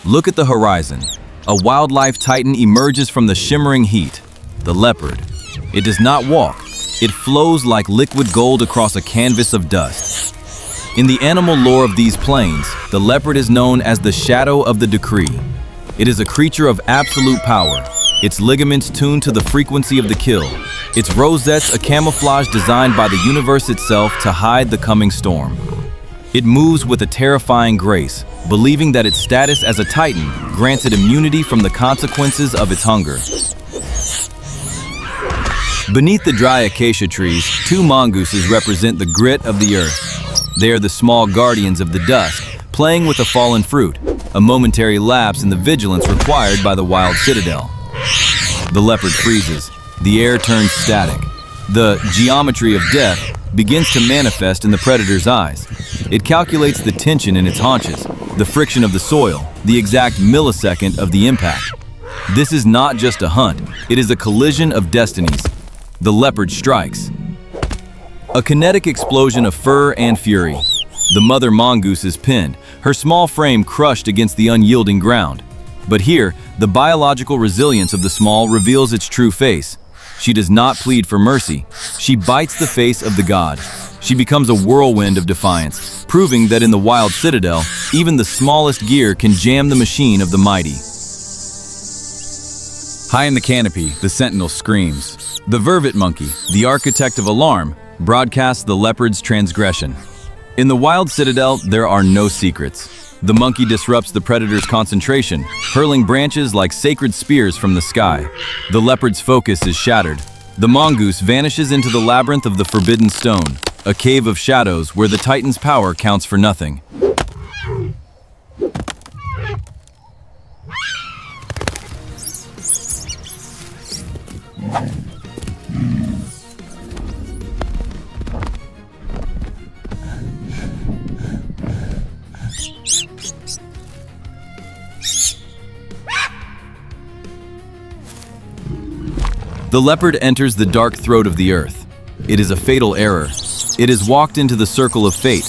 Look at the horizon. A wildlife titan emerges from the shimmering heat, the leopard. It does not walk. It flows like liquid gold across a canvas of dust. In the animal lore of these plains, the leopard is known as the shadow of the decree. It is a creature of absolute power, its ligaments tuned to the frequency of the kill, its rosettes a camouflage designed by the universe itself to hide the coming storm. It moves with a terrifying grace, believing that its status as a titan grants it immunity from the consequences of its hunger. Beneath the dry acacia trees, two mongooses represent the grit of the earth. They are the small guardians of the dusk, playing with the fallen fruit, a momentary lapse in the vigilance required by the Wild Citadel. The leopard freezes. The air turns static. The geometry of death begins to manifest in the predator's eyes. It calculates the tension in its haunches, the friction of the soil, the exact millisecond of the impact. This is not just a hunt, it is a collision of destinies. The leopard strikes. A kinetic explosion of fur and fury. The mother mongoose is pinned, her small frame crushed against the unyielding ground. But here, the biological resilience of the small reveals its true face. She does not plead for mercy. She bites the face of the god. She becomes a whirlwind of defiance, proving that in the Wild Citadel, even the smallest gear can jam the machine of the mighty. High in the canopy, the sentinel screams. The Vervet monkey, the architect of alarm, broadcasts the leopard's transgression. In the Wild Citadel, there are no secrets. The monkey disrupts the predator's concentration, hurling branches like sacred spears from the sky. The leopard's focus is shattered. The mongoose vanishes into the labyrinth of the forbidden stone, a cave of shadows where the titan's power counts for nothing. The leopard enters the dark throat of the earth. It is a fatal error. It has walked into the circle of fate.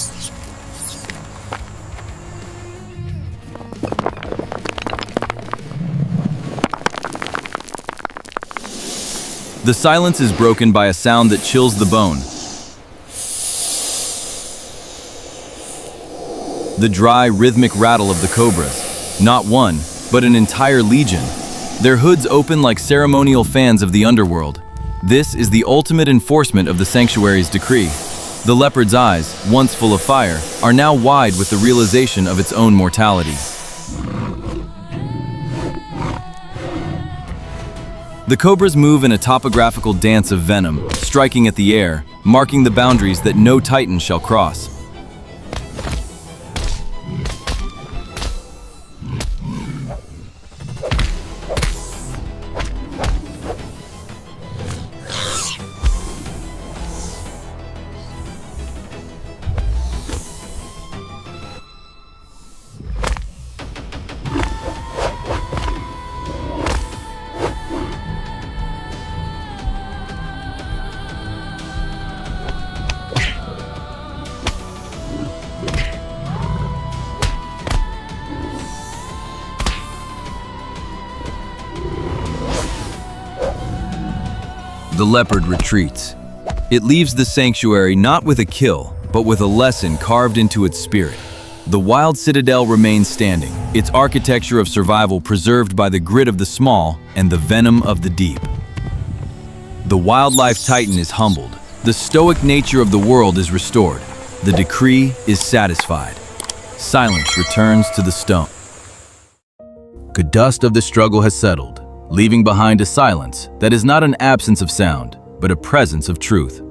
The silence is broken by a sound that chills the bone. The dry, rhythmic rattle of the cobras. Not one, but an entire legion. Their hoods open like ceremonial fans of the underworld. This is the ultimate enforcement of the sanctuary's decree. The leopard's eyes, once full of fire, are now wide with the realization of its own mortality. The cobras move in a topographical dance of venom, striking at the air, marking the boundaries that no titan shall cross. The leopard retreats. It leaves the sanctuary not with a kill, but with a lesson carved into its spirit. The Wild Citadel remains standing, its architecture of survival preserved by the grit of the small and the venom of the deep. The wildlife titan is humbled. The stoic nature of the world is restored. The decree is satisfied. Silence returns to the stone. The dust of the struggle has settled, leaving behind a silence that is not an absence of sound, but a presence of truth.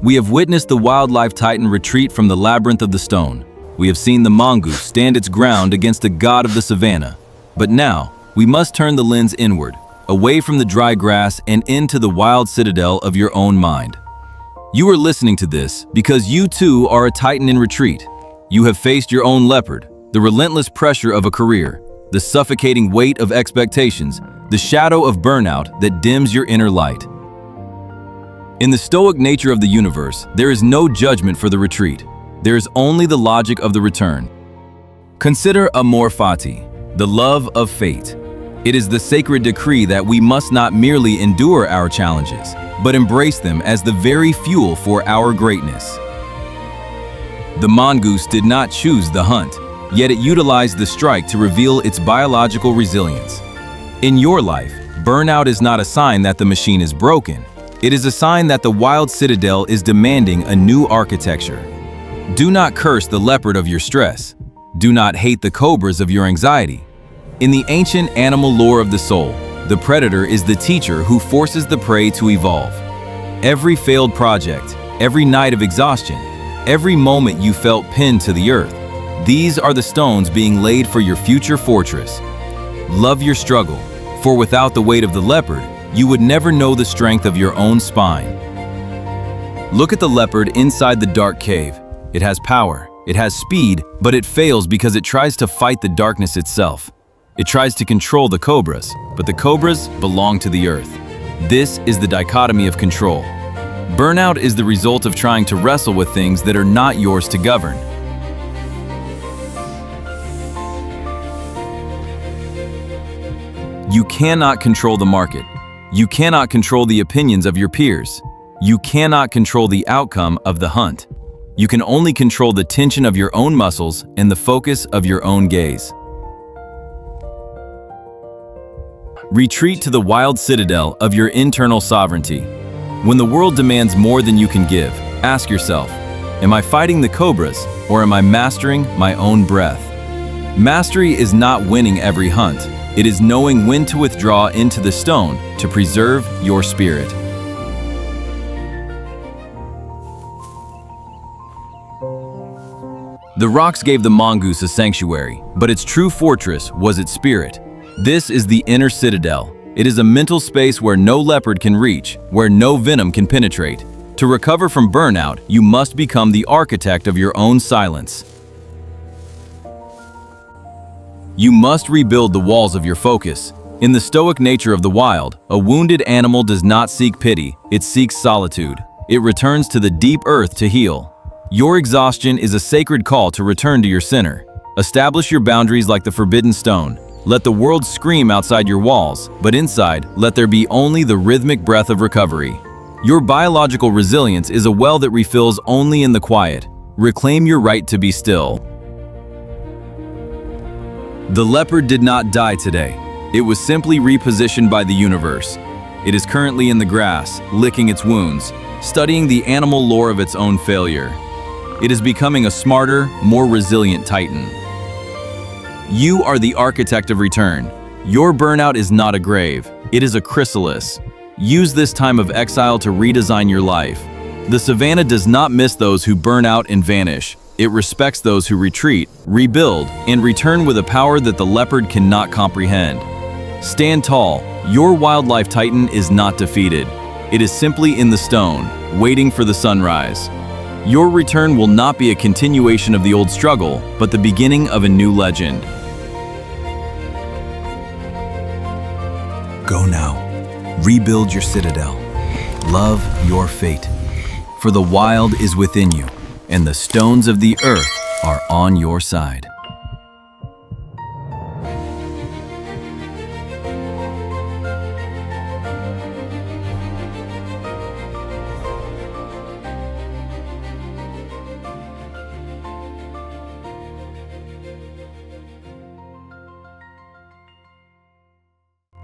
We have witnessed the wildlife titan retreat from the labyrinth of the stone. We have seen the mongoose stand its ground against the god of the savannah. But now, we must turn the lens inward, away from the dry grass and into the wild citadel of your own mind. You are listening to this because you too are a titan in retreat. You have faced your own leopard, the relentless pressure of a career, the suffocating weight of expectations, the shadow of burnout that dims your inner light. In the stoic nature of the universe, there is no judgment for the retreat. There is only the logic of the return. Consider Amor Fati, the love of fate. It is the sacred decree that we must not merely endure our challenges, but embrace them as the very fuel for our greatness. The mongoose did not choose the hunt, yet it utilized the strike to reveal its biological resilience. In your life, burnout is not a sign that the machine is broken. It is a sign that the Wild Citadel is demanding a new architecture. Do not curse the leopard of your stress. Do not hate the cobras of your anxiety. In the ancient animal lore of the soul, the predator is the teacher who forces the prey to evolve. Every failed project, every night of exhaustion, every moment you felt pinned to the earth, these are the stones being laid for your future fortress. Love your struggle, for without the weight of the leopard, you would never know the strength of your own spine. Look at the leopard inside the dark cave. It has power, it has speed, but it fails because it tries to fight the darkness itself. It tries to control the cobras, but the cobras belong to the earth. This is the dichotomy of control. Burnout is the result of trying to wrestle with things that are not yours to govern. You cannot control the market. You cannot control the opinions of your peers. You cannot control the outcome of the hunt. You can only control the tension of your own muscles and the focus of your own gaze. Retreat to the wild citadel of your internal sovereignty. When the world demands more than you can give, ask yourself, am I fighting the cobras or am I mastering my own breath? Mastery is not winning every hunt. It is knowing when to withdraw into the stone to preserve your spirit. The rocks gave the mongoose a sanctuary, but its true fortress was its spirit. This is the Inner Citadel. It is a mental space where no leopard can reach, where no venom can penetrate. To recover from burnout, you must become the architect of your own silence. You must rebuild the walls of your focus. In the stoic nature of the wild, a wounded animal does not seek pity, it seeks solitude. It returns to the deep earth to heal. Your exhaustion is a sacred call to return to your center. Establish your boundaries like the forbidden stone. Let the world scream outside your walls, but inside, let there be only the rhythmic breath of recovery. Your biological resilience is a well that refills only in the quiet. Reclaim your right to be still. The leopard did not die today. It was simply repositioned by the universe. It is currently in the grass, licking its wounds, studying the animal lore of its own failure. It is becoming a smarter, more resilient titan. You are the architect of return. Your burnout is not a grave, it is a chrysalis. Use this time of exile to redesign your life. The savannah does not miss those who burn out and vanish. It respects those who retreat, rebuild, and return with a power that the leopard cannot comprehend. Stand tall. Your wildlife titan is not defeated. It is simply in the stone, waiting for the sunrise. Your return will not be a continuation of the old struggle, but the beginning of a new legend. Go now. Rebuild your citadel. Love your fate. For the wild is within you, and the stones of the earth are on your side.